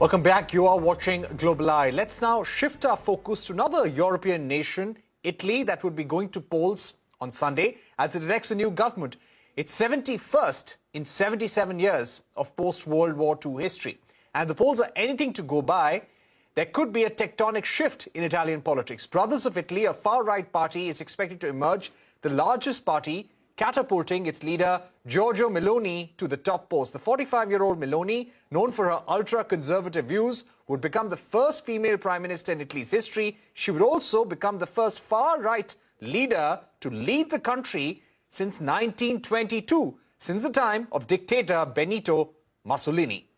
Welcome back. You are watching Global Eye. Let's now shift our focus to another European nation, Italy, that would be going to polls on Sunday as it elects a new government. It's 71st in 77 years of post-World War II history. And the polls are anything to go by. There could be a tectonic shift in Italian politics. Brothers of Italy, a far-right party, is expected to emerge the largest party, catapulting its leader, Giorgia Meloni, to the top post. The 45-year-old Meloni, known for her ultra-conservative views, would become the first female prime minister in Italy's history. She would also become the first far-right leader to lead the country since 1922, since the time of dictator Benito Mussolini.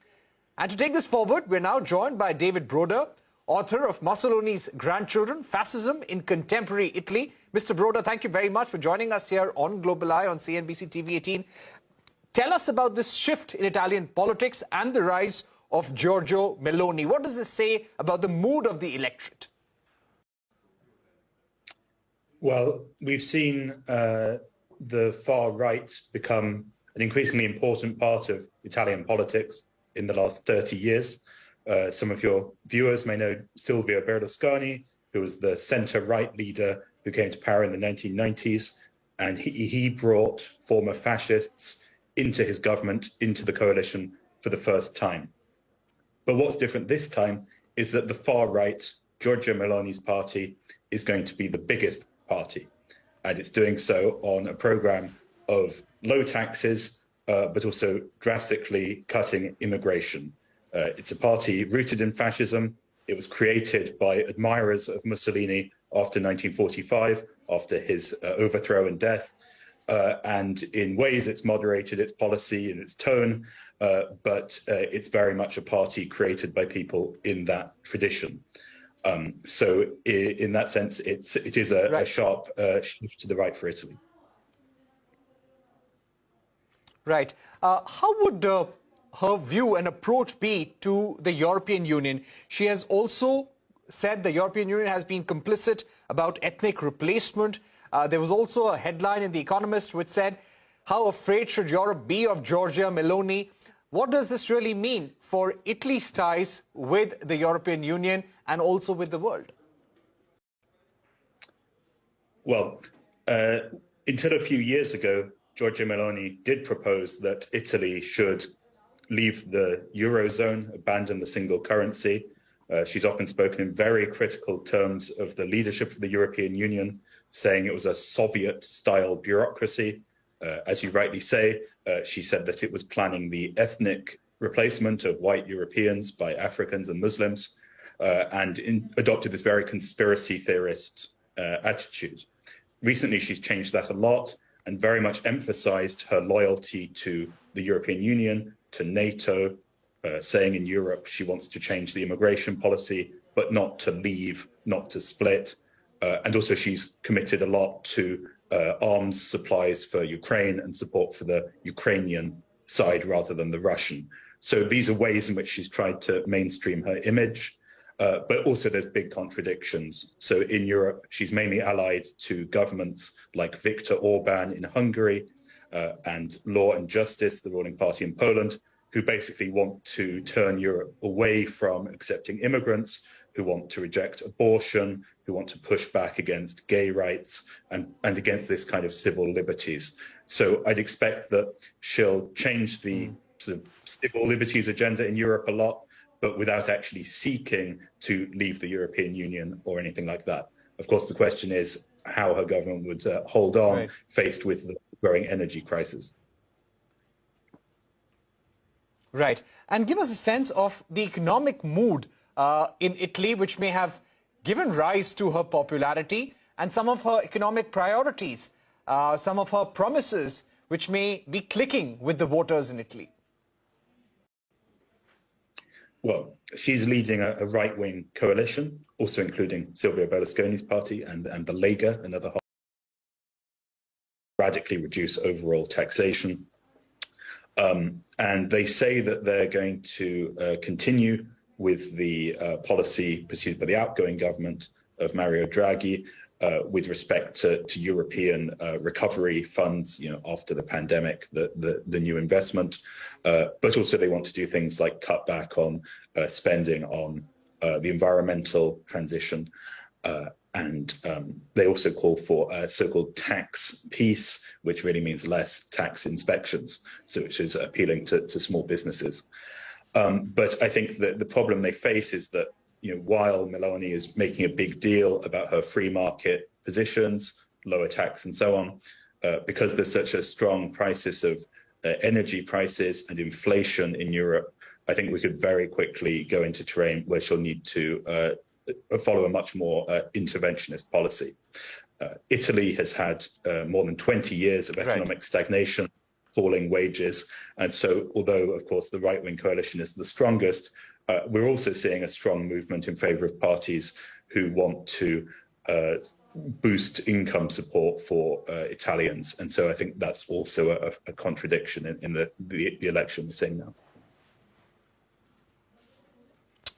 And to take this forward, we're now joined by David Broder, author of Mussolini's Grandchildren, Fascism in Contemporary Italy. Mr. Broder, thank you very much for joining us here on Global Eye on CNBC TV 18. Tell us about this shift in Italian politics and the rise of Giorgia Meloni. What does this say about the mood of the electorate? Well, we've seen the far right become an increasingly important part of Italian politics in the last 30 years. Some of your viewers may know Silvio Berlusconi, who was the centre-right leader who came to power in the 1990s, and he brought former fascists into his government, into the coalition for the first time. But what's different this time is that the far right, Giorgia Meloni's party, is going to be the biggest party. And it's doing so on a programme of low taxes, but also drastically cutting immigration. It's a party rooted in fascism. It was created by admirers of Mussolini after 1945, after his overthrow and death. And in ways, it's moderated its policy and its tone, but it's very much a party created by people in that tradition. So in that sense, it is a sharp shift to the right for Italy. Right. How would her view and approach be to the European Union? She has also said the European Union has been complicit about ethnic replacement. There was also a headline in The Economist which said, "How afraid should Europe be of Giorgia Meloni?" What does this really mean for Italy's ties with the European Union and also with the world? Well, until a few years ago, Giorgia Meloni did propose that Italy should leave the Eurozone, abandon the single currency. She's often spoken in very critical terms of the leadership of the European Union, saying it was a Soviet-style bureaucracy. As you rightly say, she said that it was planning the ethnic replacement of white Europeans by Africans and Muslims, and adopted this very conspiracy theorist attitude. Recently, she's changed that a lot and very much emphasized her loyalty to the European Union, to NATO, saying in Europe she wants to change the immigration policy, but not to leave, not to split. And also she's committed a lot to arms supplies for Ukraine and support for the Ukrainian side rather than the Russian. So these are ways in which she's tried to mainstream her image. But also there's big contradictions. So in Europe, she's mainly allied to governments like Viktor Orban in Hungary and Law and Justice, the ruling party in Poland, who basically want to turn Europe away from accepting immigrants, who want to reject abortion, who want to push back against gay rights and against this kind of civil liberties. So I'd expect that she'll change the sort of civil liberties agenda in Europe a lot, but without actually seeking to leave the European Union or anything like that. Of course, the question is how her government would hold on faced with the growing energy crisis. Right. And give us a sense of the economic mood in Italy, which may have given rise to her popularity and some of her economic priorities, some of her promises, which may be clicking with the voters in Italy. Well, she's leading a right-wing coalition, also including Silvio Berlusconi's party and the Lega, another radically reduce overall taxation. And they say that they're going to continue with the policy pursued by the outgoing government of Mario Draghi, with respect to European recovery funds, after the pandemic, the new investment, but also they want to do things like cut back on spending on the environmental transition. And they also call for a so-called tax peace, which really means less tax inspections, so which is appealing to small businesses. But I think that the problem they face is that, while Meloni is making a big deal about her free market positions, lower tax and so on, because there's such a strong crisis of energy prices and inflation in Europe, I think we could very quickly go into terrain where she'll need to follow a much more interventionist policy. Italy has had more than 20 years of economic stagnation, falling wages. And so, although, of course, the right-wing coalition is the strongest, we're also seeing a strong movement in favor of parties who want to boost income support for Italians. And so I think that's also a contradiction in the election we're seeing now.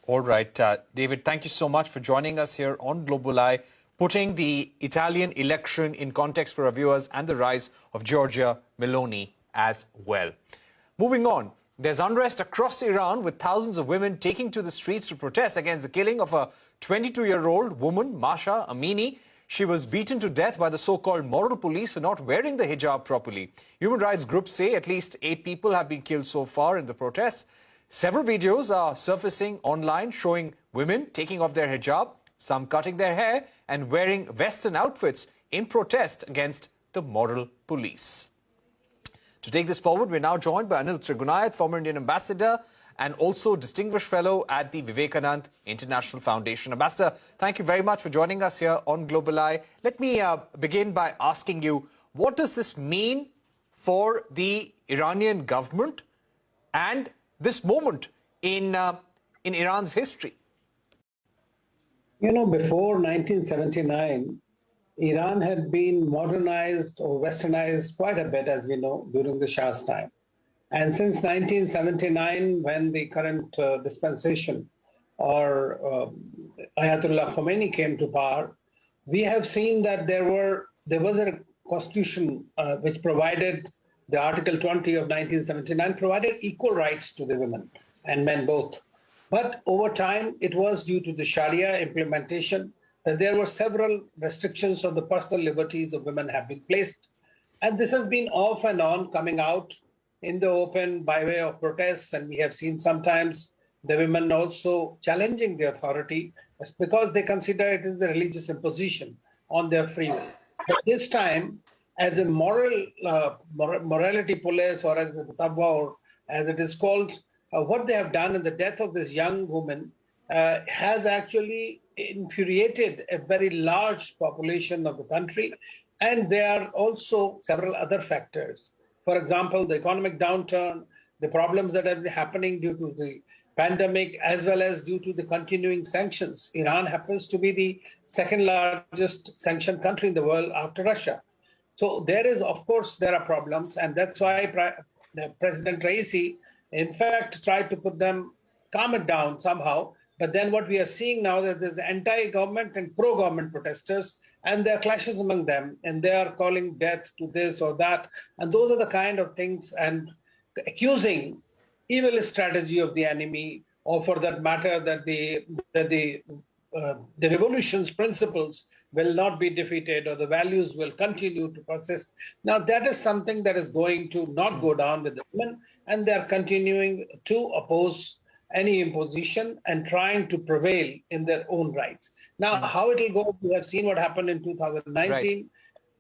All right, David, thank you so much for joining us here on Global Eye, putting the Italian election in context for our viewers and the rise of Giorgia Meloni as well. Moving on, there's unrest across Iran with thousands of women taking to the streets to protest against the killing of a 22-year-old woman, Mahsa Amini. She was beaten to death by the so-called moral police for not wearing the hijab properly. Human rights groups say at least 8 people have been killed so far in the protests. Several videos are surfacing online showing women taking off their hijab, some cutting their hair and wearing Western outfits in protest against the moral police. To take this forward, we're now joined by Anil Trigunayat, former Indian ambassador and also distinguished fellow at the Vivekanand International Foundation. Ambassador, thank you very much for joining us here on Global Eye. Let me begin by asking you, what does this mean for the Iranian government and this moment in Iran's history? Before 1979, Iran had been modernized or westernized quite a bit, as we know, during the Shah's time. And since 1979, when the current dispensation or Ayatollah Khomeini came to power, we have seen that there was a constitution which provided, the Article 20 of 1979 provided equal rights to the women and men both. But over time, it was due to the Sharia implementation that there were several restrictions on the personal liberties of women have been placed. And this has been off and on coming out in the open by way of protests. And we have seen sometimes the women also challenging the authority because they consider it is a religious imposition on their free will. But this time, as a morality police, or as a tabwa, or as it is called, what they have done in the death of this young woman has actually infuriated a very large population of the country. And there are also several other factors. For example, the economic downturn, the problems that have been happening due to the pandemic, as well as due to the continuing sanctions. Iran happens to be the second largest sanctioned country in the world after Russia. So of course, there are problems, and that's why President Raisi, in fact, tried to calm it down somehow. But then what we are seeing now is there's anti-government and pro-government protesters, and there are clashes among them, and they are calling death to this or that. And those are the kind of things, and accusing evil strategy of the enemy, or for that matter, that the revolution's principles will not be defeated, or the values will continue to persist. Now, that is something that is going to not go down with the women, and they are continuing to oppose any imposition and trying to prevail in their own rights. Now, how it will go, we have seen what happened in 2019,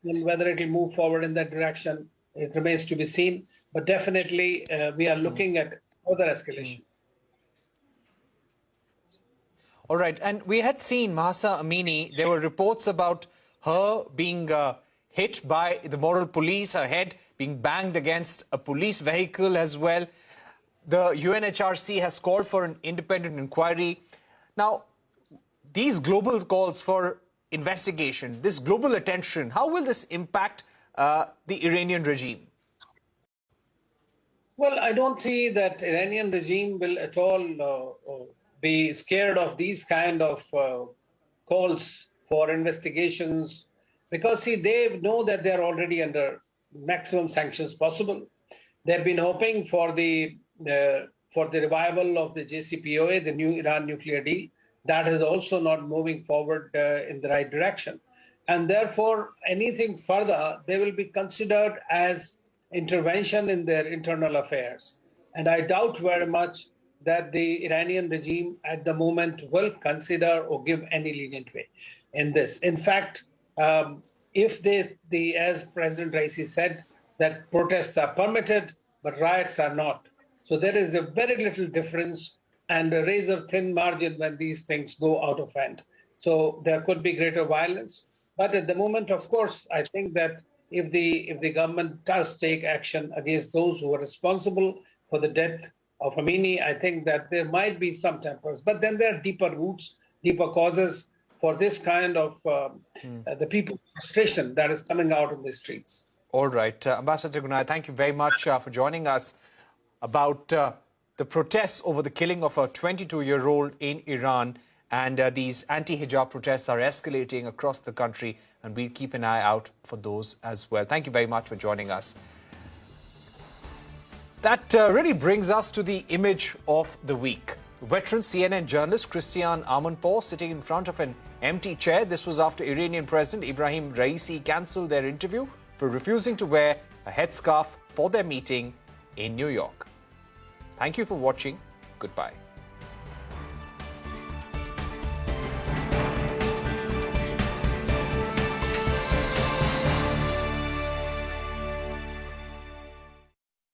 and whether it will move forward in that direction, it remains to be seen. But definitely, we are looking at further escalation. All right, and we had seen Mahsa Amini, there were reports about her being hit by the moral police, her head being banged against a police vehicle as well. The UNHRC has called for an independent inquiry. Now, these global calls for investigation, this global attention, how will this impact the Iranian regime? Well, I don't see that Iranian regime will at all be scared of these kind of calls for investigations, because see, they know that they're already under maximum sanctions possible. They've been hoping for the revival of the JCPOA, the new Iran nuclear deal. That is also not moving forward in the right direction. And therefore, anything further, they will be considered as intervention in their internal affairs. And I doubt very much that the Iranian regime at the moment will consider or give any lenient way in this. In fact, if as President Raisi said, that protests are permitted, but riots are not. So there is a very little difference and a razor-thin margin when these things go out of hand. So there could be greater violence. But at the moment, of course, I think that if the government does take action against those who are responsible for the death of Khomeini, I think that there might be some tempers. But then there are deeper roots, deeper causes for this kind of the people's frustration that is coming out in the streets. All right. Ambassador Trigunayat, thank you very much for joining us about the protests over the killing of a 22-year-old in Iran. And these anti-hijab protests are escalating across the country, and we'll keep an eye out for those as well. Thank you very much for joining us. That really brings us to the image of the week. Veteran CNN journalist Christiane Amanpour sitting in front of an empty chair. This was after Iranian President Ibrahim Raisi cancelled their interview for refusing to wear a headscarf for their meeting in New York. Thank you for watching. Goodbye.